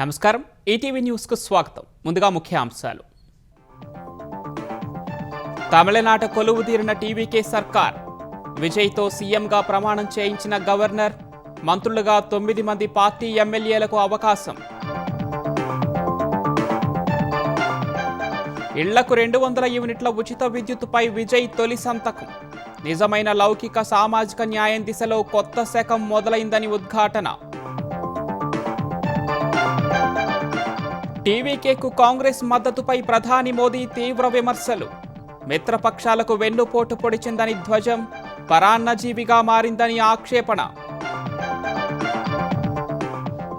నమస్కారం, ఈటీవీ న్యూస్కు స్వాగతం. ముందుగా ముఖ్యాంశాలు. తమిళనాట కొలువు తీరిన టీవీకే సర్కార్. విజయ్తో సీఎంగా ప్రమాణం చేయించిన గవర్నర్. మంత్రులుగా 9 మంది పార్టీ ఎమ్మెల్యేలకు అవకాశం. ఇళ్లకు 200 యూనిట్ల ఉచిత విద్యుత్తుపై విజయ్ తొలి సంతకం. నిజమైన లౌకిక సామాజిక న్యాయం దిశలో కొత్త శకం మొదలైందని ఉద్ఘాటన. టీవీకేకు కాంగ్రెస్ మద్దతుపై ప్రధాని మోదీ తీవ్ర విమర్శలు. మిత్రపక్షాలకు వెన్నుపోటు పొడిచిందని ధ్వజం. పరాన్నజీవిగా మారిందని ఆక్షేపణ.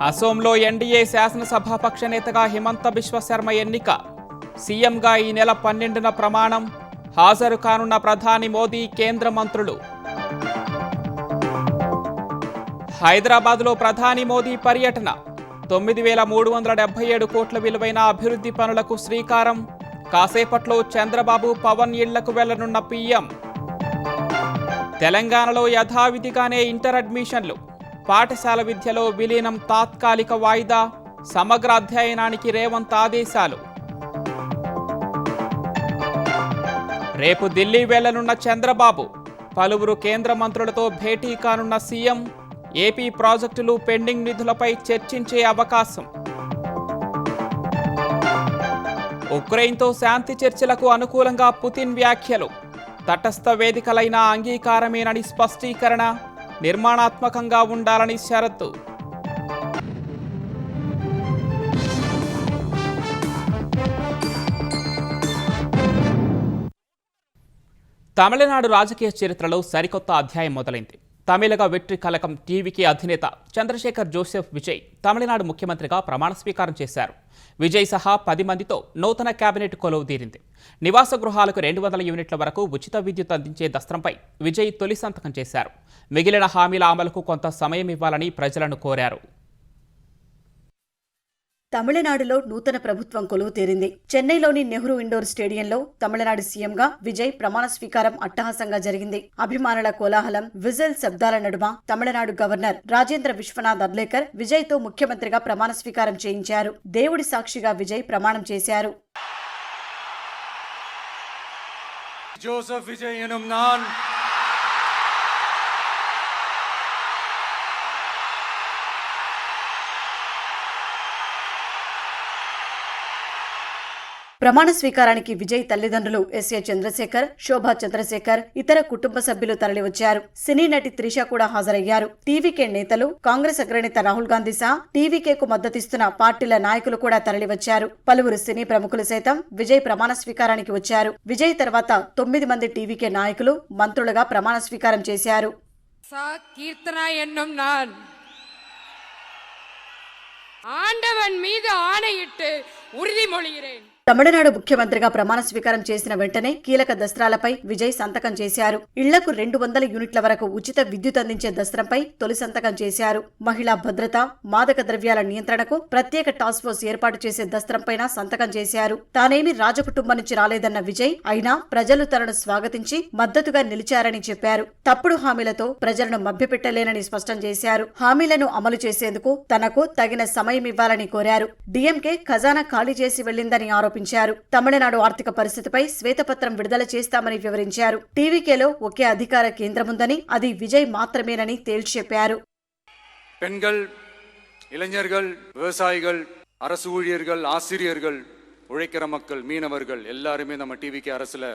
అసోంలో ఎన్డీఏ శాసనసభాపక్ష నేతగా హిమంత బిశ్వ శర్మ ఎన్నిక. సీఎంగా ఈ నెల 12న ప్రమాణం. హాజరు కానున్న ప్రధాని మోదీ, కేంద్ర మంత్రులు. హైదరాబాద్లో ప్రధాని మోదీ పర్యటన. 9,377 కోట్ల విలువైన అభివృద్ధి పనులకు శ్రీకారం. కాసేపట్లో చంద్రబాబు, పవన్ ఇళ్లకు వెళ్లనున్న పీఎం. తెలంగాణలో యథావిధిగానే ఇంటర్ అడ్మిషన్లు. పాఠశాల విద్యలో విలీనం తాత్కాలిక వాయిదా. సమగ్ర అధ్యయనానికి రేవంత్ ఆదేశాలు. రేపు ఢిల్లీ వెళ్లనున్న చంద్రబాబు. పలువురు కేంద్ర మంత్రులతో భేటీ కానున్న సీఎం. ఏపీ ప్రాజెక్టులు, పెండింగ్ నిధులపై చర్చించే అవకాశం. ఉక్రెయిన్తో శాంతి చర్చలకు అనుకూలంగా పుతిన్ వ్యాఖ్యలు. తటస్థ వేదికలైన అంగీకారమేనని స్పష్టీకరణ. నిర్మాణాత్మకంగా ఉండాలని షరతు. తమిళనాడు రాజకీయ చరిత్రలో సరికొత్త అధ్యాయం మొదలైంది. తమిళగ వెట్రి కలకం టీవీకే అధినేత చంద్రశేఖర్ జోసెఫ్ విజయ్ తమిళనాడు ముఖ్యమంత్రిగా ప్రమాణ స్వీకారం చేశారు. విజయ్ సహా 10 మందితో నూతన కేబినెట్ కొలువు తీరింది. నివాస గృహాలకు 200 యూనిట్ల వరకు ఉచిత విద్యుత్ అందించే దస్త్రంపై విజయ్ తొలి సంతకం చేశారు. మిగిలిన హామీల అమలుకు కొంత సమయం ఇవ్వాలని ప్రజలను కోరారు. తమిళనాడులో నూతన ప్రభుత్వం కొలువు తీరింది. చెన్నైలోని నెహ్రూ ఇండోర్ స్టేడియంలో తమిళనాడు సీఎంగా విజయ్ ప్రమాణ స్వీకారం అట్టహాసంగా జరిగింది. అభిమానుల కోలాహలం, విజిల్ శబ్దాల నడుమ తమిళనాడు గవర్నర్ రాజేంద్ర విశ్వనాథ్ అర్లేకర్ విజయ్తో ముఖ్యమంత్రిగా ప్రమాణ స్వీకారం చేయించారు. దేవుడి సాక్షిగా విజయ్ ప్రమాణం చేశారు. జోసెఫ్ విజయ్ ఎనుం నాన్ ప్రమాణ స్వీకారానికి విజయ్ తల్లిదండ్రులు ఎస్ఏ చంద్రశేఖర్, శోభా చంద్రశేఖర్, ఇతర కుటుంబ సభ్యులు తరలివచ్చారు. సినీ నటి త్రిష కూడా హాజరయ్యారు. టీవీకే నేతలు, కాంగ్రెస్ అగ్రనేత రాహుల్ గాంధీ సహా టీవీకేకు మద్దతిస్తున్న పార్టీల నాయకులు కూడా తరలివచ్చారు. పలువురు సినీ ప్రముఖులు సైతం విజయ్ ప్రమాణ స్వీకారానికి వచ్చారు. విజయ్ తర్వాత 9 మంది టీవీకే నాయకులు, మంత్రులుగా ప్రమాణ స్వీకారం చేశారు. ஆண்டவன் மீது ஆணையிட்டு உறுதிமொழிகிறேன். తమిళనాడు ముఖ్యమంత్రిగా ప్రమాణ స్వీకారం చేసిన వెంటనే కీలక దస్త్రాలపై విజయ్ సంతకం చేశారు. ఇళ్లకు 200 యూనిట్ల వరకు ఉచిత విద్యుత్ అందించే దస్త్రంపై తొలి సంతకం చేశారు. మహిళా భద్రత, మాదక ద్రవ్యాల నియంత్రణకు ప్రత్యేక టాస్క్ ఫోర్స్ ఏర్పాటు చేసే దస్త్రంపైన సంతకం చేశారు. తానేమి రాజకుటుంబం నుంచి రాలేదన్న విజయ్, అయినా ప్రజలు తనను స్వాగతించి మద్దతుగా నిలిచారని చెప్పారు. తప్పుడు హామీలతో ప్రజలను మభ్యపెట్టలేనని స్పష్టం చేశారు. హామీలను అమలు చేసేందుకు తనకు తగిన సమయం ఇవ్వాలని కోరారు. డీఎంకే ఖజానా ఖాళీ చేసి వెళ్లిందని ఆరోపించారు. తమిళనాడు ఆర్థిక పరిస్థితిపై శ్వేతపత్రం విడుదల చేస్తామని వివరించారు. టీవీకేలో ఒకే అధికార కేంద్రముందని, అది విజయ్ మాత్రమేనని తేల్చి చెప్పారు. பெண்கள், இளைஞர்கள், விவசாயிகள், அரசு ஊழியர்கள், ஆசிரியர்கள், உழைக்கிற மக்கள், மீனவர்கள் எல்லாருமே நம்ம டிவிகே அரசுல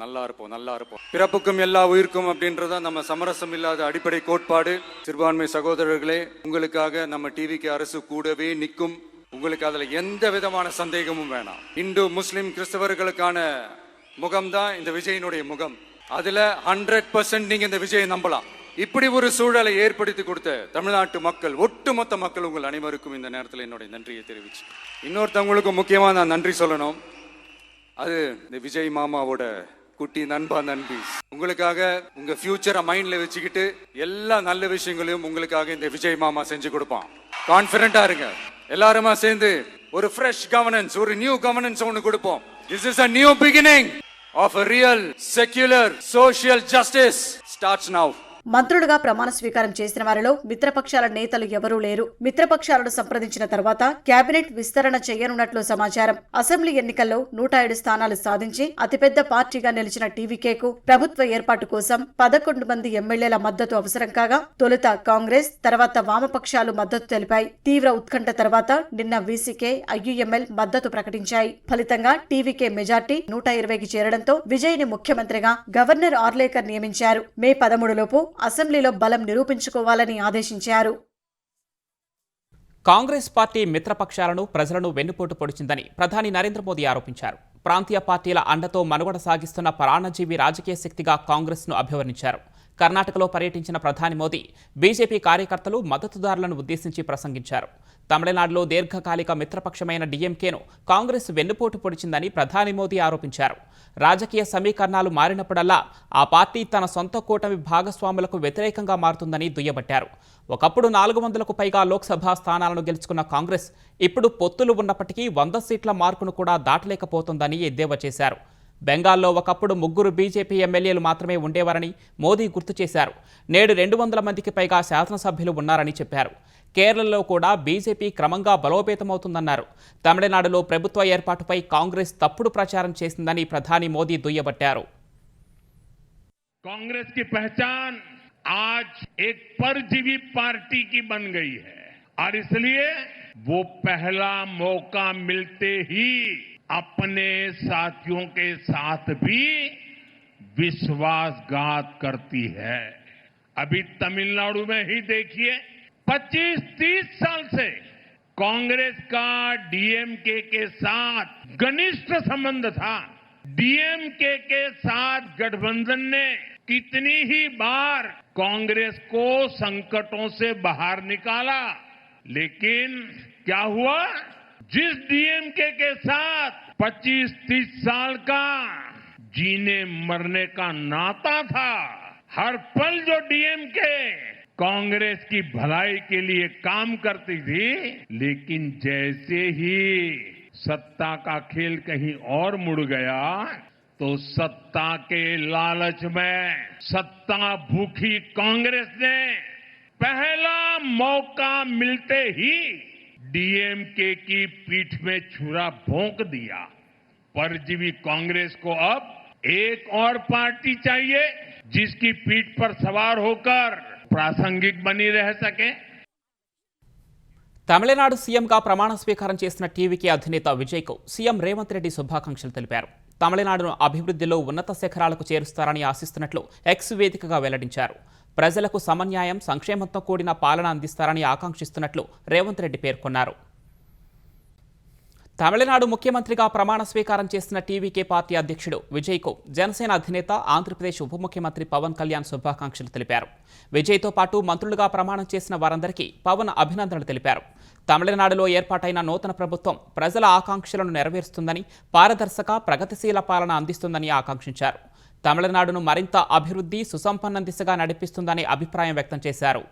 நல்லா இருப்போம். பிறப்புக்கும் எல்லா உயிர்க்கும் அப்படின்றத நம்ம சமரசம் இல்லாத அடிப்படை கோட்பாடு. சிறுபான்மை சகோதரர்களே, உங்களுக்காக நம்ம டிவிகே அரசு கூடவே நிற்கும். உங்களுக்கு அதுல எந்த விதமான சந்தேகமும் வேணாம். இந்து, முஸ்லிம், கிறிஸ்தவர்களுக்கான முகம் தான் இந்த விஜயினுடைய முகம். அதுல 100% நீங்க இந்த விஜயை நம்பலாம். இப்படி ஒரு சூழலை ஏற்படுத்தி கொடுத்த தமிழ்நாட்டு மக்கள், ஒட்டுமொத்த மக்கள், உங்கள் அனைவருக்கும் இந்த நேரத்தில் என்னுடைய நன்றியை தெரிவிச்சு, இன்னொருத்தவங்களுக்கு முக்கியமா நான் நன்றி சொல்லணும். அது இந்த விஜய் மாமாவோட குட்டி நண்பி. உங்களுக்காக உங்க ஃபியூச்சரை மைண்ட்ல வச்சுக்கிட்டு எல்லா நல்ல விஷயங்களையும் உங்களுக்காக இந்த விஜய் மாமா செஞ்சு கொடுப்பான். கான்ஃபிடென்ட்டா இருங்க. எல்லாருமா சேர்ந்து ஒரு ஃப்ரெஷ் கவர்னன்ஸ், ஒரு நியூ கவர்னன்ஸ் ஒன்று கொடுப்போம். This is a new beginning of a real secular social justice starts now. మంత్రులుగా ప్రమాణ స్వీకారం చేసిన వారిలో మిత్రపక్షాల నేతలు ఎవరూ లేరు. మిత్రపక్షాలను సంప్రదించిన తర్వాత కేబినెట్ విస్తరణ చేయనున్నట్లు సమాచారం. అసెంబ్లీ ఎన్నికల్లో 107 స్థానాలు సాధించి అతిపెద్ద పార్టీగా నిలిచిన టీవీకేకు ప్రభుత్వ ఏర్పాటు కోసం 11 మంది ఎమ్మెల్యేల మద్దతు అవసరం కాగా తొలుత కాంగ్రెస్, తర్వాత వామపక్షాలు మద్దతు తెలిపాయి. తీవ్ర ఉత్కంఠ తర్వాత నిన్న వీసీకే, ఐయుఎంఎల్ మద్దతు ప్రకటించాయి. ఫలితంగా టీవీకే మెజార్టీ 120కి చేరడంతో విజయ్ని ముఖ్యమంత్రిగా గవర్నర్ ఆర్లేకర్ నియమించారు. మే 13 లోపు అసెంబ్లీలో బలం నిరూపించుకోవాలని ఆదేశించారు. కాంగ్రెస్ పార్టీ మిత్రపక్షాలను, ప్రజలను వెన్నుపోటు పొడిచిందని ప్రధాని నరేంద్ర మోదీ ఆరోపించారు. ప్రాంతీయ పార్టీల అండతో మనుగడ సాగిస్తున్న ప్రాణజీవి రాజకీయ శక్తిగా కాంగ్రెస్ను అభివర్ణించారు. కర్ణాటకలో పర్యటించిన ప్రధాని మోదీ బీజేపీ కార్యకర్తలు, మద్దతుదారులను ఉద్దేశించి ప్రసంగించారు. తమిళనాడులో దీర్ఘకాలిక మిత్రపక్షమైన డీఎంకేను కాంగ్రెస్ వెన్నుపోటు పొడిచిందని ప్రధాని మోదీ ఆరోపించారు. రాజకీయ సమీకరణాలు మారినప్పుడల్లా ఆ పార్టీ తన సొంత కూటమి భాగస్వాములకు వ్యతిరేకంగా మారుతుందని దుయ్యబట్టారు. ఒకప్పుడు 400కు పైగా లోక్సభ స్థానాలను గెలుచుకున్న కాంగ్రెస్ ఇప్పుడు పొత్తులు ఉన్నప్పటికీ 100 సీట్ల మార్కును కూడా దాటలేకపోతోందని ఎద్దేవా చేశారు. బెంగాల్లో ఒకప్పుడు 3 బీజేపీ ఎమ్మెల్యేలు మాత్రమే ఉండేవారని మోదీ గుర్తు చేశారు. నేడు 200 మందికి పైగా శాసనసభ్యులు ఉన్నారని చెప్పారు. కేరళలో కూడా బీజేపీ క్రమంగా బలోపేతమవుతుందన్నారు. తమిళనాడులో ప్రభుత్వ ఏర్పాటుపై కాంగ్రెస్ తప్పుడు ప్రచారం చేసిందని ప్రధాని మోదీ దుయ్యబట్టారు. कांग्रेस की पहचान आज एक परजीवी पार्टी की बन गई है और इसलिए वो पहला मौका मिलते ही अपने साथियों के साथ भी विश्वासघात करती है। अभी तमिलनाडु में ही देखिए, 25-30 साल से कांग्रेस का डीएमके के साथ घनिष्ठ संबंध था। डीएमके के साथ गठबंधन ने कितनी ही बार कांग्रेस को संकटों से बाहर निकाला, लेकिन क्या हुआ? जिस डीएमके के साथ 25-30 साल का जीने मरने का नाता था, हर पल जो डीएमके कांग्रेस की भलाई के लिए काम करती थी, लेकिन जैसे ही सत्ता का खेल कहीं और मुड़ गया तो सत्ता के लालच में सत्ता भूखी कांग्रेस ने पहला मौका मिलते ही डीएमके की पीठ में छुरा भोंक दिया। परजीवी कांग्रेस को अब एक और पार्टी चाहिए जिसकी पीठ पर सवार होकर प्रासंगिक बनी रह सके। తమిళనాడు సీఎంగా ప్రమాణ స్వీకారం చేసిన టీవీకే అధినేత విజయ్కు సీఎం రేవంత్ రెడ్డి శుభాకాంక్షలు తెలిపారు. తమిళనాడును అభివృద్ధిలో ఉన్నత శిఖరాలకు చేరుస్తారని ఆశిస్తున్నట్లు ఎక్స్ వేదికగా వెల్లడించారు. ప్రజలకు సమన్యాయం, సంక్షేమంతో కూడిన పాలన అందిస్తారని ఆకాంక్షిస్తున్నట్లు రేవంత్ రెడ్డి పేర్కొన్నారు. తమిళనాడు ముఖ్యమంత్రిగా ప్రమాణ స్వీకారం చేసిన టీవీకే పార్టీ అధ్యక్షుడు విజయ్కు జనసేన అధినేత, ఆంధ్రప్రదేశ్ ఉప ముఖ్యమంత్రి పవన్ కళ్యాణ్ శుభాకాంక్షలు తెలిపారు. విజయ్తో పాటు మంత్రులుగా ప్రమాణం చేసిన వారందరికీ పవన్ అభినందనలు తెలిపారు. తమిళనాడులో ఏర్పాటైన నూతన ప్రభుత్వం ప్రజల ఆకాంక్షలను నెరవేరుస్తుందని, పారదర్శక, ప్రగతిశీల పాలన అందిస్తుందని ఆకాంక్షించారు. తమిళనాడును మరింత అభివృద్ధి, సుసంపన్న దిశగా నడిపిస్తుందని అభిప్రాయం వ్యక్తం చేశారు.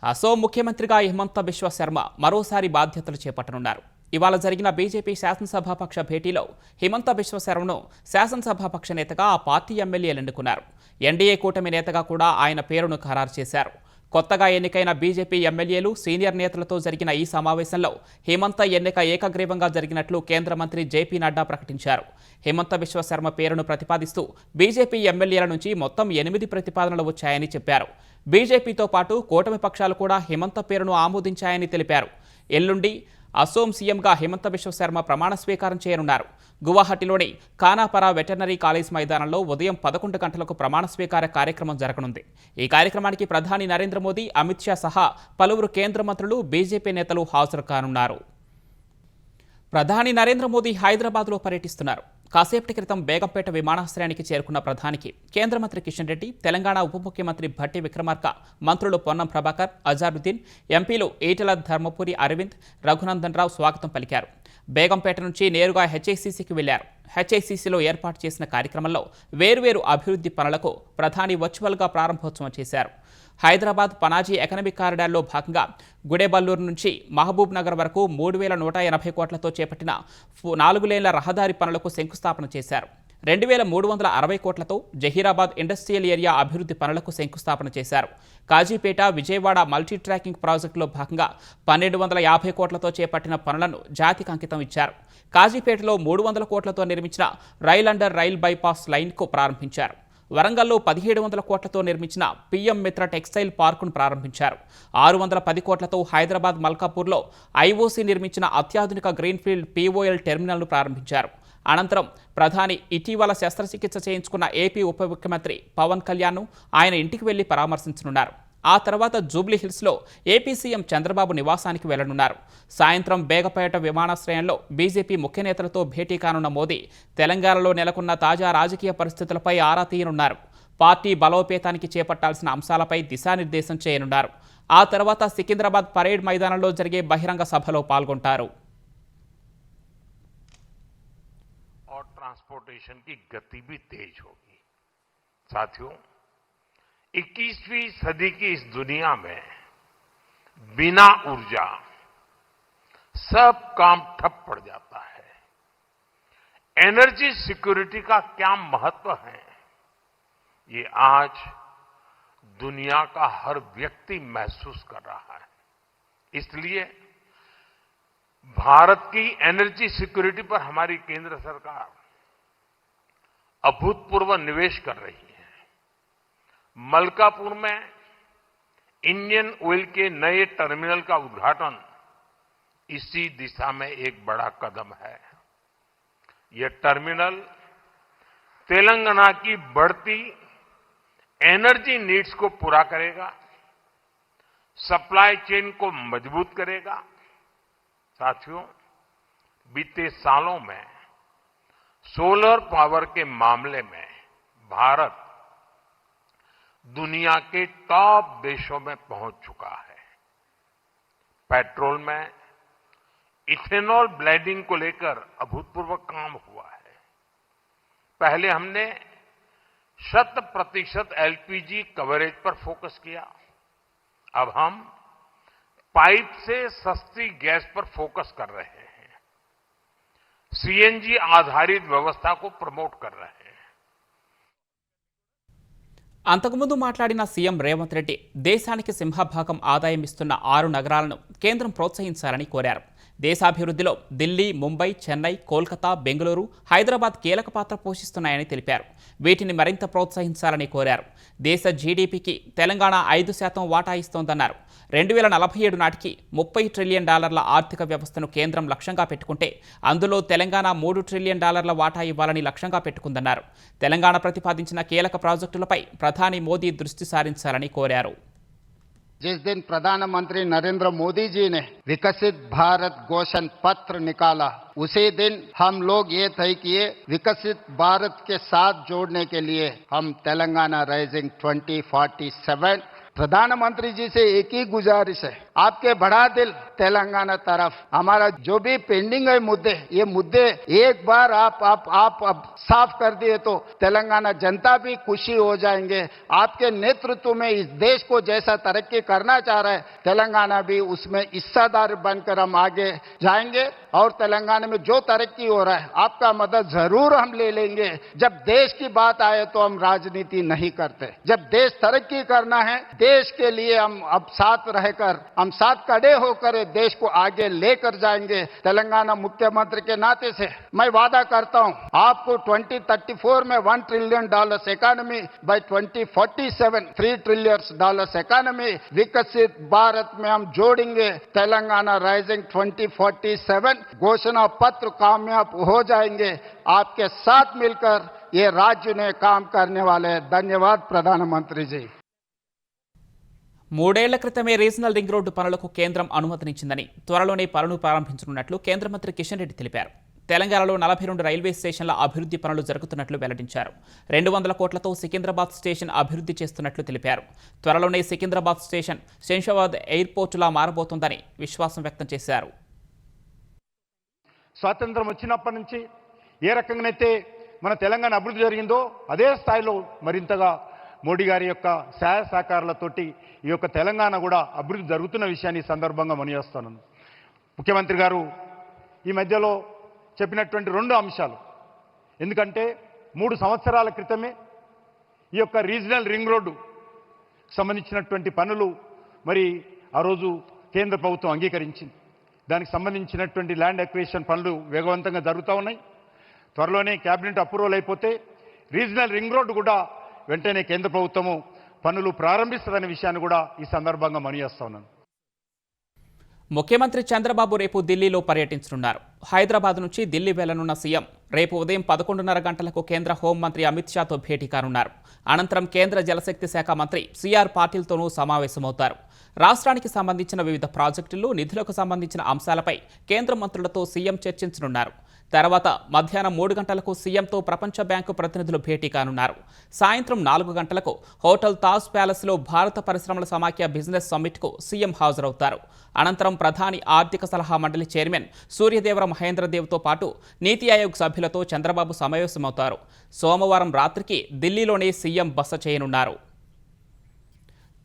అసోం ముఖ్యమంత్రిగా హిమంత బిశ్వ శర్మ మరోసారి బాధ్యతలు చేపట్టనున్నారు. ఇవాళ జరిగిన బీజేపీ శాసనసభాపక్ష భేటీలో హిమంత బిశ్వ శర్మను శాసనసభాపక్ష నేతగా ఆ పార్టీ ఎమ్మెల్యేలు ఎన్నుకున్నారు. ఎన్డీఏ కూటమి నేతగా కూడా ఆయన పేరును ఖరారు చేశారు. కొత్తగా ఎన్నికైన బీజేపీ ఎమ్మెల్యేలు, సీనియర్ నేతలతో జరిగిన ఈ సమావేశంలో హిమంత ఎన్నిక ఏకగ్రీవంగా జరిగినట్లు కేంద్ర మంత్రి జేపీ నడ్డా ప్రకటించారు. హిమంత బిశ్వ శర్మ పేరును ప్రతిపాదిస్తూ బీజేపీ ఎమ్మెల్యేల నుంచి మొత్తం 8 ప్రతిపాదనలు వచ్చాయని చెప్పారు. బీజేపీతో పాటు కూటమి పక్షాలు కూడా హిమంత పేరును ఆమోదించాయని తెలిపారు. ఎల్లుండి అసోం సీఎంగా హిమంత బిశ్వ శర్మ ప్రమాణ స్వీకారం చేయనున్నారు. గువాహటిలోని ఖానాపరా వెటర్నరీ కాలేజ్ మైదానంలో ఉదయం 11 గంటలకు ప్రమాణ స్వీకార కార్యక్రమం జరగనుంది. ఈ కార్యక్రమానికి ప్రధాని నరేంద్ర మోదీ, అమిత్ షా సహా పలువురు కేంద్ర మంత్రులు, బీజేపీ నేతలు హాజరు కానున్నారు. ప్రధాని నరేంద్ర మోదీ హైదరాబాద్లో పర్యటిస్తున్నారు. కాసేపటి క్రితం బేగంపేట విమానాశ్రయానికి చేరుకున్న ప్రధానికి కేంద్ర మంత్రి కిషన్ రెడ్డి, తెలంగాణ ఉప ముఖ్యమంత్రి భట్టి విక్రమార్క, మంత్రులు పొన్నం ప్రభాకర్, అజారుద్దీన్, ఎంపీలు ఈటెల ధర్మపురి అరవింద్, రఘునందన్ రావు స్వాగతం పలికారు. బేగంపేట నుంచి నేరుగా హెచ్ఐసిసికి వెళ్లారు. హెచ్ఐసిసిలో ఏర్పాటు చేసిన కార్యక్రమంలో వేర్వేరు అభివృద్ధి పనులకు ప్రధాని వర్చువల్గా ప్రారంభోత్సవం చేశారు. హైదరాబాద్ పనాజీ ఎకనామిక్ కారిడార్లో భాగంగా గుడేబల్లూరు నుంచి మహబూబ్ నగర్ వరకు 3180 కోట్లతో చేపట్టిన 4 లేన్ల రహదారి పనులకు శంకుస్థాపన చేశారు. 2360 కోట్లతో జహీరాబాద్ ఇండస్ట్రియల్ ఏరియా అభివృద్ధి పనులకు శంకుస్థాపన చేశారు. కాజీపేట విజయవాడ మల్టీ ట్రాకింగ్ ప్రాజెక్టులో భాగంగా 1250 కోట్లతో చేపట్టిన పనులను జాతికి అంకితం ఇచ్చారు. కాజీపేటలో 300 కోట్లతో నిర్మించిన రైల్ అండర్ రైల్ బైపాస్ లైన్కు ప్రారంభించారు. వరంగల్లో 1700 కోట్లతో నిర్మించిన పీఎం మిత్ర టెక్స్టైల్ పార్కును ప్రారంభించారు. 610 కోట్లతో హైదరాబాద్ మల్కాపూర్లో ఐఓసీ నిర్మించిన అత్యాధునిక గ్రీన్ఫీల్డ్ పీఓఎల్ టెర్మినల్ను ప్రారంభించారు. అనంతరం ప్రధాని ఇటీవల శస్త్రచికిత్స చేయించుకున్న ఏపీ ఉప ముఖ్యమంత్రి పవన్ కళ్యాణ్ను ఆయన ఇంటికి వెళ్లి పరామర్శించనున్నారు. ఆ తర్వాత జూబ్లీహిల్స్లో ఏపీ సీఎం చంద్రబాబు నివాసానికి వెళ్లనున్నారు. సాయంత్రం బేగపేట విమానాశ్రయంలో బీజేపీ ముఖ్య నేతలతో భేటీ కానున్న మోదీ తెలంగాణలో నెలకొన్న తాజా రాజకీయ పరిస్థితులపై ఆరా తీయనున్నారు. పార్టీ బలోపేతానికి చేపట్టాల్సిన అంశాలపై దిశానిర్దేశం చేయనున్నారు. ఆ తర్వాత సికింద్రాబాద్ పరేడ్ మైదానంలో జరిగే బహిరంగ సభలో పాల్గొంటారు. और ट्रांसपोर्टेशन की गति भी तेज होगी। साथियों, 21वीं सदी की इस दुनिया में बिना ऊर्जा सब काम ठप पड़ जाता है। एनर्जी सिक्योरिटी का क्या महत्व है, ये आज दुनिया का हर व्यक्ति महसूस कर रहा है। इसलिए भारत की एनर्जी सिक्योरिटी पर हमारी केंद्र सरकार अभूतपूर्व निवेश कर रही है। मलकापुर में इंडियन ऑयल के नए टर्मिनल का उद्घाटन इसी दिशा में एक बड़ा कदम है। यह टर्मिनल तेलंगाना की बढ़ती एनर्जी नीड्स को पूरा करेगा, सप्लाई चेन को मजबूत करेगा। साथियों, बीते सालों में सोलर पावर के मामले में भारत दुनिया के टॉप देशों में पहुंच चुका है। पेट्रोल में इथेनॉल ब्लेंडिंग को लेकर अभूतपूर्व काम हुआ है। पहले हमने 100% एलपीजी कवरेज पर फोकस किया, अब हम पाइप से सस्ती गैस पर फोकस कर रहे हैं, सीएनजी आधारित व्यवस्था को प्रमोट कर रहे हैं। అంతకుముందు మాట్లాడిన సీఎం రేవంత్ రెడ్డి దేశానికి సింహభాగం ఆదాయం ఇస్తున్న 6 నగరాలను కేంద్రం ప్రోత్సహించాలని కోరారు. దేశాభివృద్ధిలో ఢిల్లీ, ముంబై, చెన్నై, కోల్కతా, బెంగళూరు, హైదరాబాద్ కీలక పాత్ర పోషిస్తున్నాయని తెలిపారు. వీటిని మరింత ప్రోత్సహించాలని కోరారు. దేశ జీడీపీకి తెలంగాణ 5% వాటా ఇస్తోందన్నారు. 2047 నాటికి $30 ట్రిలియన్ ఆర్థిక వ్యవస్థను కేంద్రం లక్ష్యంగా పెట్టుకుంటే అందులో తెలంగాణ $3 ట్రిలియన్ వాటా ఇవ్వాలని లక్ష్యంగా పెట్టుకుందన్నారు. తెలంగాణ ప్రతిపాదించిన కీలక ప్రాజెక్టులపై ప్రధాని మోదీ దృష్టి సారించాలని కోరారు. जिस दिन प्रधानमंत्री नरेंद्र मोदी जी ने विकसित भारत घोषण पत्र निकाला, उसी दिन हम लोग ये तय किए विकसित भारत के साथ जोड़ने के लिए हम तेलंगाना राइजिंग 2047। प्रधानमंत्री जी से एक ही गुजारिश है, आपके बड़ा दिल तेलंगाना तरफ, हमारा जो भी पेंडिंग है मुद्दे, ये मुद्दे एक बार आप साफ कर दिए तो तेलंगाना जनता भी खुशी हो जाएंगे। आपके नेतृत्व में इस देश को जैसा तरक्की करना चाह रहा है, तेलंगाना भी उसमें हिस्सादार बनकर हम आगे जाएंगे। और तेलंगाना में जो तरक्की हो रहा है, आपका मदद जरूर हम ले लेंगे। जब देश की बात आए तो हम राजनीति नहीं करते, जब देश तरक्की करना है, देश के लिए हम अब साथ रहकर, हम साथ खड़े होकर देश को आगे लेकर जाएंगे। तेलंगाना मुख्यमंत्री के नाते से मैं वादा करता हूं, आपको 2034 में $1 trillion economy, by 2047 $3 trillion economy, विकसित भारत में हम जोड़ेंगे। तेलंगाना राइजिंग 2047 घोषणा पत्र कामयाब हो जाएंगे। आपके साथ मिलकर ये राज्य ने काम करने वाले हैं। धन्यवाद प्रधानमंत्री जी। 3 ఏళ్ల క్రితమే రీజనల్ రింగ్ రోడ్డు పనులకు కేంద్రం అనుమతినిచ్చిందని, త్వరలోనే పనులు ప్రారంభించనున్నట్లు కేంద్ర మంత్రి కిషన్ రెడ్డి తెలిపారు. తెలంగాణలో 42 రైల్వే స్టేషన్ల అభివృద్ధి పనులు జరుగుతున్నట్లు వెల్లడించారు. 200 కోట్లతో సికింద్రాబాద్ స్టేషన్ అభివృద్ధి చేస్తున్నట్లు తెలిపారు. త్వరలోనే సికింద్రాబాద్ స్టేషన్ శంషాబాద్ ఎయిర్పోర్టులా మారబోతోందని విశ్వాసం వ్యక్తం చేశారు. స్వాతంత్రం వచ్చినప్పటి నుంచి ఏ రకంగానైతే మన తెలంగాణ అభివృద్ధి జరిగిందో అదే స్థాయిలో మరింతగా మోడీ గారి యొక్క సహాయ సహకారాలతోటి ఈ యొక్క తెలంగాణ కూడా అభివృద్ధి జరుగుతున్న విషయాన్ని సందర్భంగా మనయేస్తున్నాను. ముఖ్యమంత్రి గారు ఈ మధ్యలో చెప్పినటువంటి 2 అంశాలు, ఎందుకంటే 3 సంవత్సరాల క్రితమే ఈ యొక్క రీజనల్ రింగ్ రోడ్డు సంబంధించినటువంటి పనులు మరి ఆ రోజు కేంద్ర ప్రభుత్వం అంగీకరించింది. దానికి సంబంధించినటువంటి ల్యాండ్ అక్విజిషన్ పనులు వేగవంతంగా జరుగుతూ ఉన్నాయి. త్వరలోనే క్యాబినెట్ అప్రూవల్ అయిపోతే రీజనల్ రింగ్ రోడ్డు కూడా వెంటనే కేంద్ర ప్రభుత్వము పనులు ప్రారంభిస్తుందనే విషయాన్ని కూడా ఈ సందర్భంగా మనవి చేస్తా ఉన్నాను. ముఖ్యమంత్రి చంద్రబాబు రేపు ఢిల్లీలో పర్యటించనున్నారు. హైదరాబాద్ నుంచి ఢిల్లీ వెళ్లనున్న సీఎం రేపు ఉదయం 11:30 గంటలకు కేంద్ర హోంమంత్రి అమిత్ షాతో భేటీ కానున్నారు. అనంతరం కేంద్ర జలశక్తి శాఖ మంత్రి సిఆర్ పాటిల్తోనూ సమావేశమవుతారు. రాష్ట్రానికి సంబంధించిన వివిధ ప్రాజెక్టులు, నిధులకు సంబంధించిన అంశాలపై కేంద్ర మంత్రులతో సీఎం చర్చించనున్నారు. తర్వాత మధ్యాహ్నం 3 గంటలకు సీఎంతో ప్రపంచ బ్యాంకు ప్రతినిధులు భేటీ కానున్నారు. సాయంత్రం 4 గంటలకు హోటల్ తాజ్ ప్యాలెస్లో భారత పరిశ్రమల సమాఖ్య బిజినెస్ సమ్మిట్కు సీఎం హాజరవుతారు. అనంతరం ప్రధాని ఆర్థిక సలహా మండలి చైర్మన్ సూర్యదేవర మహేంద్రదేవ్తో పాటు నీతి ఆయోగ్ సభ్యులతో చంద్రబాబు సమావేశమవుతారు. సోమవారం రాత్రికి ఢిల్లీలోనే సీఎం బస చేయనున్నారు.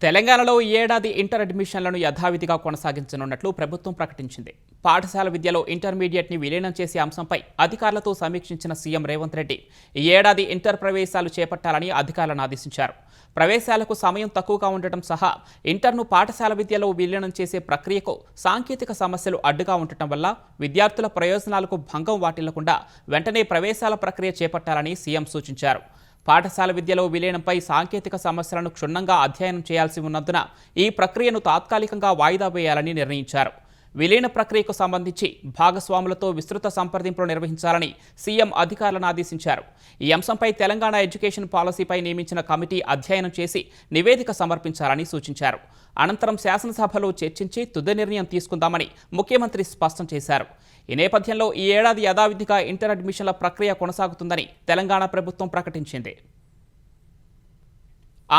తెలంగాణలో ఈ ఏడాది ఇంటర్ అడ్మిషన్లను యథావిధిగా కొనసాగించనున్నట్లు ప్రభుత్వం ప్రకటించింది. పాఠశాల విద్యలో ఇంటర్మీడియట్ని విలీనం చేసే అంశంపై అధికారులతో సమీక్షించిన సీఎం రేవంత్ రెడ్డి ఈ ఏడాది ఇంటర్ ప్రవేశాలు చేపట్టాలని అధికారులను ఆదేశించారు. ప్రవేశాలకు సమయం తక్కువగా ఉండటం సహా ఇంటర్ను పాఠశాల విద్యలో విలీనం చేసే ప్రక్రియకు సాంకేతిక సమస్యలు అడ్డుగా ఉండటం వల్ల విద్యార్థుల ప్రయోజనాలకు భంగం వాటిల్లకుండా వెంటనే ప్రవేశాల ప్రక్రియ చేపట్టాలని సీఎం సూచించారు. పాఠశాల విద్యలో విలీనంపై సాంకేతిక సమస్యలను క్షుణ్ణంగా అధ్యయనం చేయాల్సి ఉన్నందున ఈ ప్రక్రియను తాత్కాలికంగా వాయిదా వేయాలని నిర్ణయించారు. విలీన ప్రక్రియకు సంబంధించి భాగస్వాములతో విస్తృత సంప్రదింపులు నిర్వహించాలని సీఎం అధికారులను ఆదేశించారు. ఈ అంశంపై తెలంగాణ ఎడ్యుకేషన్ పాలసీపై నియమించిన కమిటీ అధ్యయనం చేసి నివేదిక సమర్పించాలని సూచించారు. అనంతరం శాసనసభలో చర్చించి తుది నిర్ణయం తీసుకుందామని ముఖ్యమంత్రి స్పష్టం చేశారు. ఈ నేపథ్యంలో ఈ ఏడాది యథావిధిగా ఇంటర్ అడ్మిషన్ల ప్రక్రియ కొనసాగుతుందని తెలంగాణ ప్రభుత్వం ప్రకటించింది.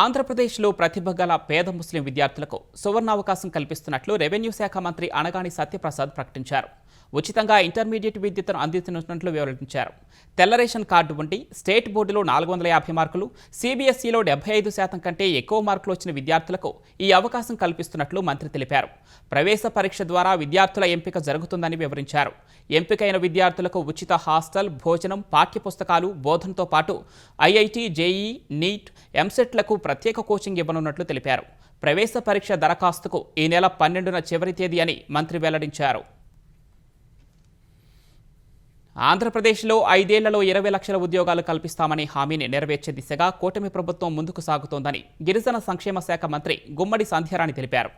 ఆంధ్రప్రదేశ్లో ప్రతిభ గల పేద ముస్లిం విద్యార్థులకు సువర్ణావకాశం కల్పిస్తున్నట్లు రెవెన్యూ శాఖ మంత్రి అనగాని సత్యప్రసాద్ ప్రకటించారు. ఉచితంగా ఇంటర్మీడియట్ విద్యను అందిస్తున్నట్లు వివరించారు. తెల్ల రేషన్ కార్డు వంటి స్టేట్ బోర్డులో 450 మార్కులు, CBSEలో 75% కంటే ఎక్కువ మార్కులు వచ్చిన విద్యార్థులకు ఈ అవకాశం కల్పిస్తున్నట్లు మంత్రి తెలిపారు. ప్రవేశ పరీక్ష ద్వారా విద్యార్థుల ఎంపిక జరుగుతుందని వివరించారు. ఎంపికైన విద్యార్థులకు ఉచిత హాస్టల్, భోజనం, పాఠ్యపుస్తకాలు, బోధనతో పాటు IIT, JEE, NEET, MCETలకు ప్రత్యేక కోచింగ్ ఇవ్వనున్నట్లు తెలిపారు. ప్రవేశ పరీక్ష దరఖాస్తుకు ఈ నెల 12న చివరి తేదీ అని మంత్రి వెల్లడించారు. ఆంధ్రప్రదేశ్లో 5 ఏళ్లలో 20 లక్షల ఉద్యోగాలు కల్పిస్తామని హామీని నెరవేర్చే దిశగా కూటమి ప్రభుత్వం ముందుకు సాగుతోందని గిరిజన సంక్షేమ శాఖ మంత్రి గుమ్మడి సంధ్యారాణి తెలిపారు.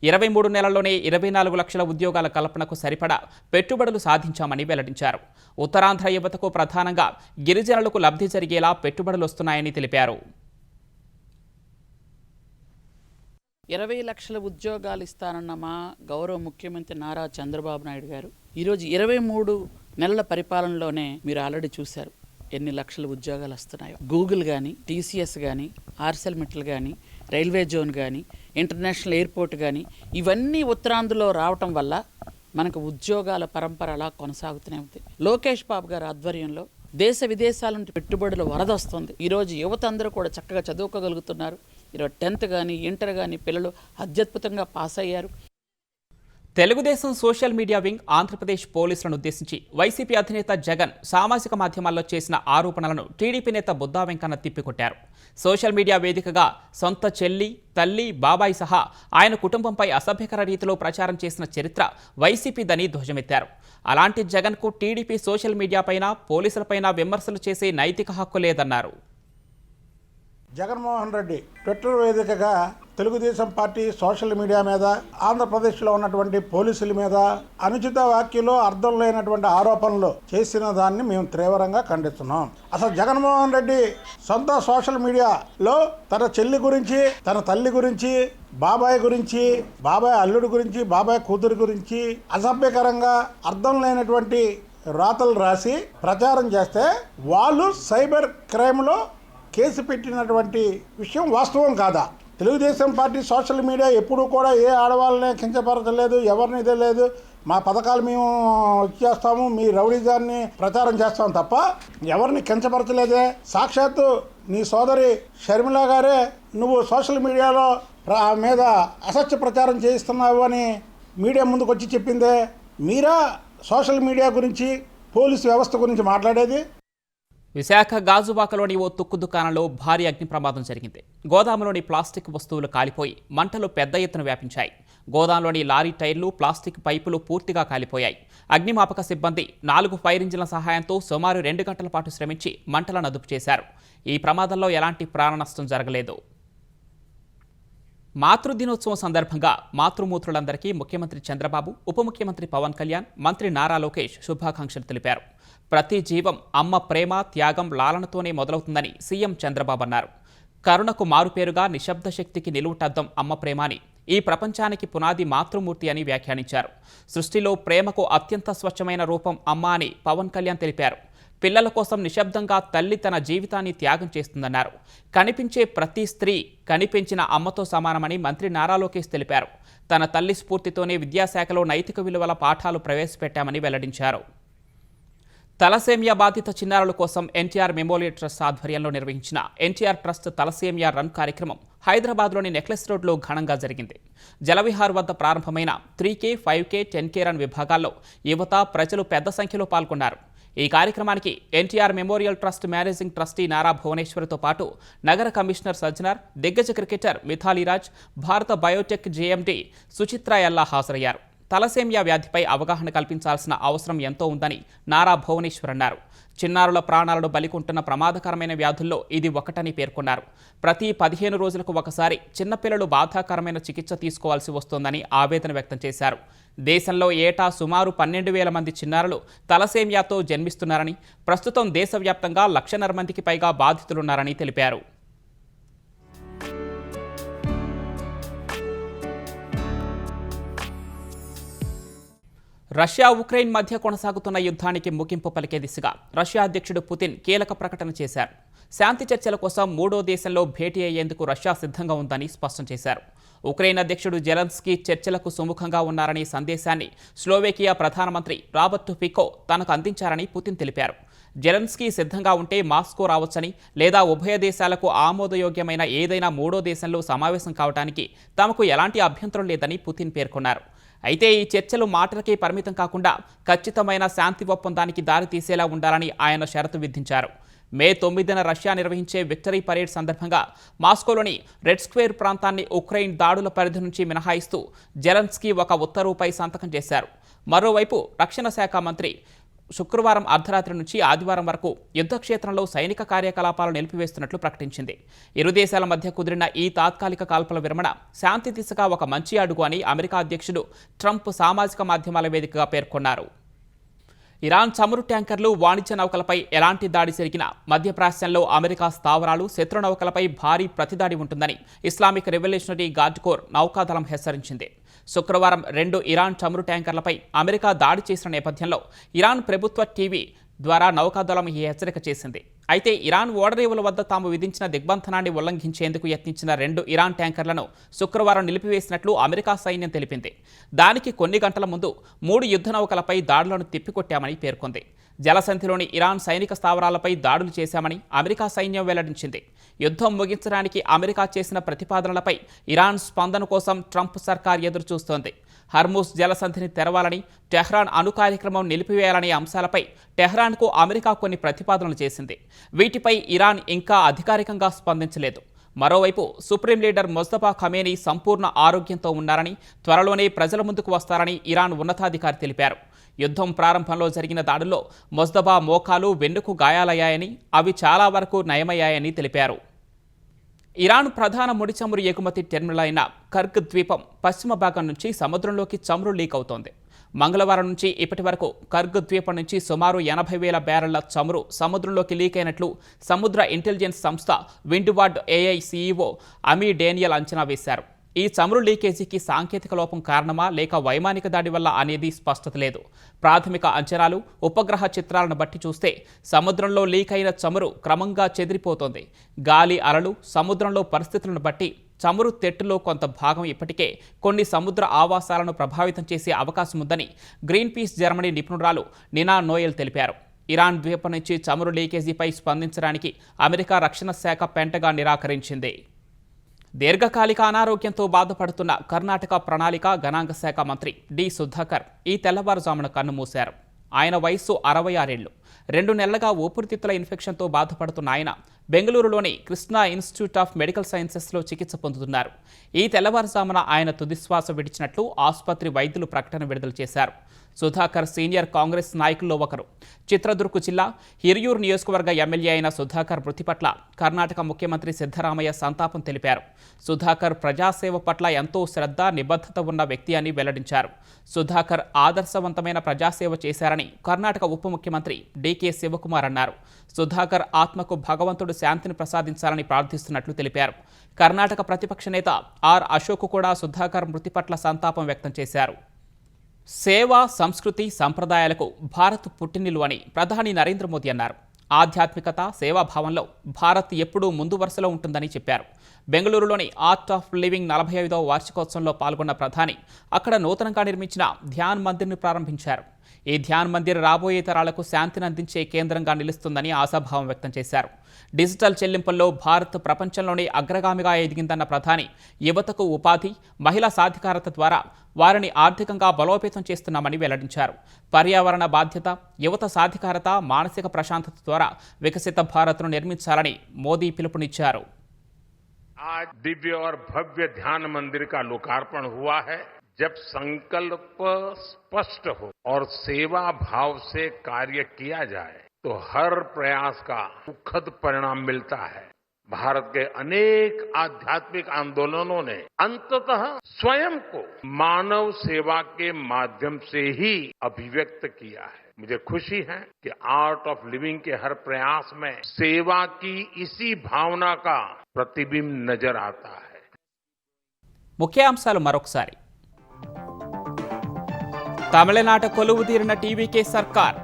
23 నెలల్లోనే 24 లక్షల ఉద్యోగాల కల్పనకు సరిపడా పెట్టుబడులు సాధించామని వెల్లడించారు. ఉత్తరాంధ్ర యువతకు ప్రధానంగా గిరిజనులకు లబ్ధి జరిగేలా పెట్టుబడులు వస్తున్నాయని తెలిపారు. 20 లక్షల ఉద్యోగాలు ఇస్తానన్న మా గౌరవ ముఖ్యమంత్రి నారా చంద్రబాబు నాయుడు గారు ఈరోజు 23 నెలల పరిపాలనలోనే మీరు ఆల్రెడీ చూశారు ఎన్ని లక్షల ఉద్యోగాలు వస్తున్నాయో. గూగుల్ కానీ, TCS కానీ, ArcelorMittal కానీ, రైల్వే జోన్ కానీ, ఇంటర్నేషనల్ ఎయిర్పోర్ట్ కానీ ఇవన్నీ ఉత్తరాంధ్రలో రావటం వల్ల మనకు ఉద్యోగాల పరంపర అలా కొనసాగుతూనే ఉంది. లోకేష్ బాబు గారి ఆధ్వర్యంలో దేశ విదేశాల నుండి పెట్టుబడుల వరద వస్తుంది. ఈరోజు యువత అందరూ కూడా చక్కగా చదువుకోగలుగుతున్నారు. ఈరోజు 10th కానీ, ఇంటర్ కానీ పిల్లలు అత్యద్భుతంగా పాస్ అయ్యారు. Telugu Desam social media wing Andhra Pradesh పోలీసులను ఉద్దేశించి వైసీపీ అధినేత జగన్ సామాజిక మాధ్యమాల్లో చేసిన ఆరోపణలను టీడీపీ నేత బుద్దా వెంకన్న తిప్పికొట్టారు. సోషల్ మీడియా వేదికగా సొంత చెల్లి, తల్లి, బాబాయి సహా ఆయన కుటుంబంపై అసభ్యకర రీతిలో ప్రచారం చేసిన చరిత్ర వైసీపీదని ధ్వజమెత్తారు. అలాంటి జగన్కు టీడీపీ సోషల్ మీడియాపైన, పోలీసులపైన విమర్శలు చేసే నైతిక హక్కు లేదన్నారు. జగన్మోహన్ రెడ్డి ట్విట్టర్ వేదికగా తెలుగుదేశం పార్టీ సోషల్ మీడియా మీద, ఆంధ్రప్రదేశ్లో ఉన్నటువంటి పోలీసుల మీద అనుచిత వ్యాఖ్యలు, అర్థం లేనటువంటి ఆరోపణలు చేసిన దాన్ని మేము తీవ్రంగా ఖండిస్తున్నాం. అసలు జగన్మోహన్ రెడ్డి సొంత సోషల్ మీడియాలో తన చెల్లి గురించి, తన తల్లి గురించి, బాబాయ్ గురించి, బాబాయ్ అల్లుడి గురించి, బాబాయ్ కూతురు గురించి అసభ్యకరంగా అర్థం లేనటువంటి రాతలు రాసి ప్రచారం చేస్తే వాళ్ళు సైబర్ క్రైమ్లో కేసు పెట్టినటువంటి విషయం వాస్తవం కాదా? తెలుగుదేశం పార్టీ సోషల్ మీడియా ఎప్పుడూ కూడా ఏ ఆడవాళ్ళని కించపరచలేదు, ఎవరిని తెలియదు. మా పథకాలు మేము ఇచ్చేస్తాము, మీ రౌడీజాన్ని ప్రచారం చేస్తాం తప్ప ఎవరిని కించపరచలేదే. సాక్షాత్తు నీ సోదరి షర్మిల గారే నువ్వు సోషల్ మీడియాలో మీద అసత్య ప్రచారం చేయిస్తున్నావు అని మీడియా ముందుకు వచ్చి చెప్పిందే. మీరా సోషల్ మీడియా గురించి, పోలీసు వ్యవస్థ గురించి మాట్లాడేది? విశాఖ గాజువాకలోని ఓ తుక్కు దుకాణంలో భారీ అగ్ని ప్రమాదం జరిగింది. గోదాములోని ప్లాస్టిక్ వస్తువులు కాలిపోయి మంటలు పెద్ద ఎత్తున వ్యాపించాయి. గోదాంలోని లారీ టైర్లు, ప్లాస్టిక్ పైపులు పూర్తిగా కాలిపోయాయి. అగ్నిమాపక సిబ్బంది 4 ఫైర్ ఇంజిన్ల సహాయంతో సుమారు 2 గంటల పాటు శ్రమించి మంటలను అదుపు చేశారు. ఈ ప్రమాదంలో ఎలాంటి ప్రాణ నష్టం జరగలేదు. మాతృదినోత్సవం సందర్భంగా మాతృమూర్తులందరికీ ముఖ్యమంత్రి చంద్రబాబు, ఉప ముఖ్యమంత్రి పవన్ కళ్యాణ్, మంత్రి నారా లోకేష్ శుభాకాంక్షలు తెలిపారు. ప్రతి జీవం అమ్మ ప్రేమ, త్యాగం, లాలనతోనే మొదలవుతుందని సీఎం చంద్రబాబు అన్నారు. కరుణకు మారుపేరుగా నిశ్శబ్ద శక్తికి నిలువుటద్దం అమ్మ ప్రేమ అని, ఈ ప్రపంచానికి పునాది మాతృమూర్తి అని వ్యాఖ్యానించారు. సృష్టిలో ప్రేమకు అత్యంత స్వచ్ఛమైన రూపం అమ్మ అని పవన్ కళ్యాణ్ తెలిపారు. పిల్లల కోసం నిశ్శబ్దంగా తల్లి తన జీవితాన్ని త్యాగం చేస్తుందన్నారు. కనిపించే ప్రతి స్త్రీ కనిపించిన అమ్మతో సమానమని మంత్రి నారా లోకేష్ తెలిపారు. తన తల్లి స్ఫూర్తితోనే విద్యాశాఖలో నైతిక విలువల పాఠాలు ప్రవేశపెట్టామని వెల్లడించారు. తలసేమియా బాధిత చిన్నారుల కోసం ఎన్టీఆర్ మెమోరియల్ ట్రస్ట్ ఆధ్వర్యంలో నిర్వహించిన ఎన్టీఆర్ ట్రస్ట్ తలసేమియా రన్ కార్యక్రమం హైదరాబాద్లోని నెక్లెస్ రోడ్లో ఘనంగా జరిగింది. జలవిహార్ వద్ద ప్రారంభమైన 3K, 5K, 10K రన్ విభాగాల్లో యువత, ప్రజలు పెద్ద సంఖ్యలో పాల్గొన్నారు. ఈ కార్యక్రమానికి NTR memorial trust managing trustee Nara భువనేశ్వర్తో పాటు నగర కమిషనర్ సజ్జనార్, దిగ్గజ క్రికెటర్ మిథాలీరాజ్, భారత బయోటెక్ జేఎండీ సుచిత్ర ఎల్లా హాజరయ్యారు. తలసేమియా వ్యాధిపై అవగాహన కల్పించాల్సిన అవసరం ఎంతో ఉందని నారా భువనేశ్వర్ అన్నారు. చిన్నారుల ప్రాణాలను బలికొంటున్న ప్రమాదకరమైన వ్యాధుల్లో ఇది ఒకటని పేర్కొన్నారు. ప్రతి 15 రోజులకు ఒకసారి చిన్నపిల్లలు బాధాకరమైన చికిత్స తీసుకోవాల్సి వస్తోందని ఆవేదన వ్యక్తం చేశారు. దేశంలో ఏటా సుమారు 12,000 మంది చిన్నారులు తలసేమియాతో జన్మిస్తున్నారని, ప్రస్తుతం దేశవ్యాప్తంగా 1,00,000 మందికి పైగా బాధితులున్నారని తెలిపారు. రష్యా, ఉక్రెయిన్ మధ్య కొనసాగుతున్న యుద్ధానికి ముగింపు పలికే దిశగా రష్యా అధ్యక్షుడు పుతిన్ కీలక ప్రకటన చేశారు. శాంతి చర్చల కోసం 3వ దేశంలో భేటీ అయ్యేందుకు రష్యా సిద్ధంగా ఉందని స్పష్టం చేశారు. ఉక్రెయిన్ అధ్యక్షుడు జెలెన్స్కీ చర్చలకు సుముఖంగా ఉన్నారనే సందేశాన్ని స్లోవేకియా ప్రధానమంత్రి రాబర్ట్ ఫికో తనకు అందించారని పుతిన్ తెలిపారు. జెలెన్స్కీ సిద్ధంగా ఉంటే మాస్కో రావచ్చని, లేదా ఉభయ దేశాలకు ఆమోదయోగ్యమైన ఏదైనా 3వ దేశంలో సమావేశం కావడానికి తమకు ఎలాంటి అభ్యంతరం లేదని పుతిన్ పేర్కొన్నారు. అయితే ఈ చర్చలు మాటలకే పరిమితం కాకుండా ఖచ్చితమైన శాంతి ఒప్పందానికి దారితీసేలా ఉండాలని ఆయన షరతు విధించారు. మే 9న రష్యా నిర్వహించే విక్టరీ పరేడ్ సందర్భంగా మాస్కోలోని రెడ్ స్క్వేర్ ప్రాంతాన్ని ఉక్రెయిన్ దాడుల పరిధి నుంచి మినహాయిస్తూ జెలెన్స్కీ ఒక ఉత్తర్వుపై సంతకం చేశారు. మరోవైపు రక్షణ శాఖ మంత్రి శుక్రవారం అర్ధరాత్రి నుంచి ఆదివారం వరకు యుద్ధక్షేత్రంలో సైనిక కార్యకలాపాలు నిలిపివేస్తున్నట్లు ప్రకటించింది. ఇరు దేశాల మధ్య కుదిరిన ఈ తాత్కాలిక కాల్పుల విరమణ శాంతి దిశగా ఒక మంచి అడుగు అని అమెరికా అధ్యక్షుడు ట్రంప్ సామాజిక మాధ్యమాల వేదికగా పేర్కొన్నారు. ఇరాన్ చమురు ట్యాంకర్లు, వాణిజ్య నౌకలపై ఎలాంటి దాడి జరిగినా మధ్యప్రాచ్యంలో అమెరికా స్థావరాలు, శత్రు నౌకలపై భారీ ప్రతిదాడి ఉంటుందని ఇస్లామిక్ రెవల్యూషనరీ గార్డ్ కోర్ నౌకాదళం హెచ్చరించింది. శుక్రవారం 2 ఇరాన్ చమురు ట్యాంకర్లపై అమెరికా దాడి చేసిన నేపథ్యంలో ఇరాన్ ప్రభుత్వ టీవీ ద్వారా నౌకాదళం ఈ హెచ్చరిక చేసింది. అయితే ఇరాన్ ఓడరేవుల వద్ద తాము విధించిన దిగ్బంధనాన్ని ఉల్లంఘించేందుకు యత్నించిన 2 ఇరాన్ ట్యాంకర్లను శుక్రవారం నిలిపివేసినట్లు అమెరికా సైన్యం తెలిపింది. దానికి కొన్ని గంటల ముందు 3 యుద్ధ నౌకలపై దాడులను తిప్పికొట్టామని పేర్కొంది. జలసంధిలోని ఇరాన్ సైనిక స్థావరాలపై దాడులు చేశామని అమెరికా సైన్యం వెల్లడించింది. యుద్ధం ముగించడానికి అమెరికా చేసిన ప్రతిపాదనలపై ఇరాన్ స్పందన కోసం ట్రంప్ సర్కార్ ఎదురుచూస్తోంది. హర్మూస్ జలసంధిని తెరవాలని, టెహ్రాన్ అణు కార్యక్రమం నిలిపివేయాలనే అంశాలపై టెహ్రాన్కు అమెరికా కొన్ని ప్రతిపాదనలు చేసింది. వీటిపై ఇరాన్ ఇంకా అధికారికంగా స్పందించలేదు. మరోవైపు సుప్రీం లీడర్ ముస్తఫా ఖమేనీ సంపూర్ణ ఆరోగ్యంతో ఉన్నారని, త్వరలోనే ప్రజల ముందుకు వస్తారని ఇరాన్ ఉన్నతాధికారి తెలిపారు. యుద్ధం ప్రారంభంలో జరిగిన దాడుల్లో ముస్తఫా మోకాలు, వెన్నుకు గాయాలయ్యాయని, అవి చాలా వరకు నయమయ్యాయని తెలిపారు. ఇరాన్ ప్రధాన ముడి చమురు ఎగుమతి టెర్మినల్ అయిన కర్గ్ ద్వీపం పశ్చిమ భాగం నుంచి సముద్రంలోకి చమురు లీక్ అవుతోంది. మంగళవారం నుంచి ఇప్పటి వరకు కర్గ్ ద్వీపం నుంచి సుమారు 80,000 బ్యారెళ్ల చమురు సముద్రంలోకి లీక్ అయినట్లు సముద్ర ఇంటెలిజెన్స్ సంస్థ విండ్వార్డ్ ఏఐ సీఈఓ అమీ డేనియల్ అంచనా వేశారు. ఈ చమురు లీకేజీకి సాంకేతిక లోపం కారణమా లేక వైమానిక దాడి వల్ల అనేది స్పష్టత లేదు. ప్రాథమిక అంచనాలు, ఉపగ్రహ చిత్రాలను బట్టి చూస్తే సముద్రంలో లీక్ అయిన చమురు క్రమంగా చెదిరిపోతోంది. గాలి అలలు, సముద్రంలో పరిస్థితులను బట్టి చమురు తెట్టులో కొంత భాగం ఇప్పటికే కొన్ని సముద్ర ఆవాసాలను ప్రభావితం చేసే అవకాశం ఉందని గ్రీన్ పీస్ జర్మనీ నిపుణురాలు నినా నోయెల్ తెలిపారు. ఇరాన్ ద్వీపం నుంచి చమురు లీకేజీపై స్పందించడానికి అమెరికా రక్షణ శాఖ పెంటగాన్ నిరాకరించింది. దీర్ఘకాలిక అనారోగ్యంతో బాధపడుతున్న కర్ణాటక ప్రణాళిక గణాంక శాఖ మంత్రి డి సుధాకర్ ఈ తెల్లవారుజామున కన్నుమూశారు. ఆయన వయస్సు 66 ఏళ్లు. 2 నెలలుగా ఊపిరితిత్తుల ఇన్ఫెక్షన్తో బాధపడుతున్న ఆయన బెంగళూరులోని కృష్ణా ఇన్స్టిట్యూట్ ఆఫ్ మెడికల్ సైన్సెస్లో చికిత్స పొందుతున్నారు. ఈ తెల్లవారుజామున ఆయన తుదిశ్వాస విడిచినట్లు ఆసుపత్రి వైద్యులు ప్రకటన విడుదల చేశారు. సుధాకర్ సీనియర్ కాంగ్రెస్ నాయకుల్లో ఒకరు. చిత్రదుర్గ్ జిల్లా హిరియూరు నియోజకవర్గ ఎమ్మెల్యే అయిన సుధాకర్ మృతి పట్ల కర్ణాటక ముఖ్యమంత్రి సిద్ధరామయ్య సంతాపం తెలిపారు. సుధాకర్ ప్రజాసేవ పట్ల ఎంతో శ్రద్ధ, నిబద్ధత ఉన్న వ్యక్తి అని వెల్లడించారు. సుధాకర్ ఆదర్శవంతమైన ప్రజాసేవ చేశారని కర్ణాటక ఉప ముఖ్యమంత్రి డీకే శివకుమార్ అన్నారు. సుధాకర్ ఆత్మకు భగవంతుడు శాంతిని ప్రసాదించాలని ప్రార్థిస్తున్నట్లు తెలిపారు. కర్ణాటక ప్రతిపక్ష నేత ఆర్ అశోక్ కూడా సుధాకర్ మృతి పట్ల సంతాపం వ్యక్తం చేశారు. సేవ, సంస్కృతి, సంప్రదాయాలకు భారత్ పుట్టినిల్లు అని ప్రధాని నరేంద్ర మోదీ అన్నారు. ఆధ్యాత్మికత, సేవాభావంలో భారత్ ఎప్పుడూ ముందు వరుసలో ఉంటుందని చెప్పారు. బెంగళూరులోని ఆర్ట్ ఆఫ్ లివింగ్ 45వ వార్షికోత్సవంలో పాల్గొన్న ప్రధాని అక్కడ నూతనంగా నిర్మించిన ధ్యాన్ మందిర్ని ప్రారంభించారు. ఈ ధ్యాన్ మందిర్ రాబోయే తరాలకు శాంతిని అందించే కేంద్రంగా నిలుస్తుందని ఆశాభావం వ్యక్తం చేశారు. డిజిటల్ చెల్లింపుల్లో భారత్ ప్రపంచంలోనే అగ్రగామిగా ఎదిగిందన్న ప్రధాని యువతకు ఉపాధి, మహిళా సాధికారత ద్వారా వారిని ఆర్థికంగా బలోపేతం చేస్తున్నామని వెల్లడించారు. పర్యావరణ బాధ్యత, యువత సాధికారత, మానసిక ప్రశాంతత ద్వారా వికసిత భారత్ను నిర్మించాలని మోదీ పిలుపునిచ్చారు. आज दिव्य और भव्य ध्यान मंदिर का लोकार्पण हुआ है. जब संकल्प स्पष्ट हो और सेवा भाव से कार्य किया जाए तो हर प्रयास का सुखद परिणाम मिलता है. भारत के अनेक आध्यात्मिक आंदोलनों ने अंततः स्वयं को मानव सेवा के माध्यम से ही अभिव्यक्त किया है. मुझे खुशी है कि आर्ट ऑफ लिविंग के हर प्रयास में सेवा की इसी भावना का प्रतिबिंब नजर आता है. ముఖ్యాంశాలు మరొకసారి. తమిళనాట కొలువు తీరిన టీవీకే సర్కార్.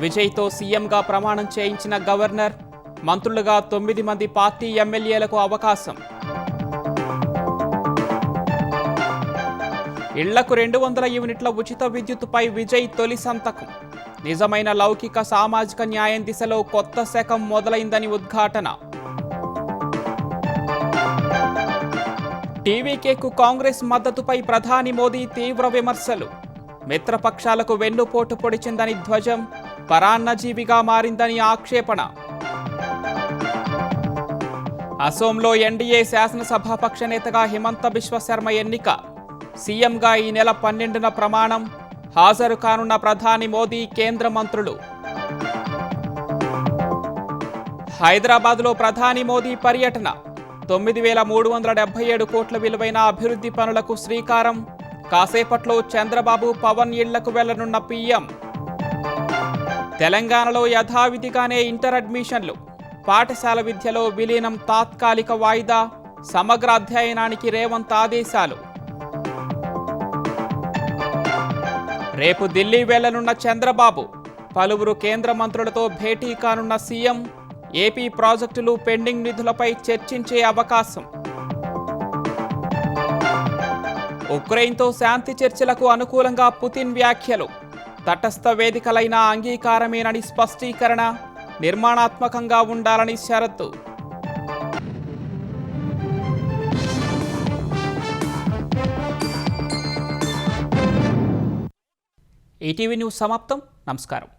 విజయ్తో సీఎంగా ప్రమాణం చేయించిన గవర్నర్. మంత్రులుగా 9 మంది పార్టీ ఎమ్మెల్యేలకు అవకాశం. ఇళ్లకు 200 యూనిట్ల ఉచిత విద్యుత్తుపై విజయ్ తొలి సంతకం. నిజమైన లౌకిక సామాజిక న్యాయం దిశలో కొత్త శకం మొదలైందని ఉద్ఘాటన. టీవీకేకు కాంగ్రెస్ మద్దతుపై ప్రధాని మోదీ తీవ్ర విమర్శలు. మిత్రపక్షాలకు వెన్నుపోటు పొడిచిందని ధ్వజం. పరాన్నజీవిగా మారిందని ఆక్షేపణ. అసోంలో ఎన్డీఏ శాసనసభాపక్ష నేతగా హిమంత బిశ్వ శర్మ ఎన్నిక. సీఎంగా ఈ నెల 12న ప్రమాణం. హాజరు కానున్న ప్రధాని మోదీ, కేంద్ర మంత్రులు. హైదరాబాద్లో ప్రధాని మోదీ పర్యటన. 9,377 కోట్ల విలువైన అభివృద్ధి పనులకు శ్రీకారం. కాసేపట్లో చంద్రబాబు, పవన్ ఇళ్లకు వెళ్లనున్న పీఎం. తెలంగాణలో యథావిధిగానే ఇంటర్ అడ్మిషన్లు. పాఠశాల విద్యలో విలీనం తాత్కాలిక వాయిదా. సమగ్ర అధ్యయనానికి రేవంత్ ఆదేశాలు. రేపు ఢిల్లీ వెళ్లనున్న చంద్రబాబు. పలువురు కేంద్ర మంత్రులతో భేటీ కానున్న సీఎం. ఏపీ ప్రాజెక్టులు, పెండింగ్ నిధులపై చర్చించే అవకాశం. ఉక్రెయిన్తో శాంతి చర్చలకు అనుకూలంగా పుతిన్ వ్యాఖ్యలు. తటస్థ వేదికలైన అంగీకారమేనని స్పష్టీకరణ. నిర్మాణాత్మకంగా ఉండాలని షరతు. ఈటీవీ న్యూస్ సమాప్తం. నమస్కారం.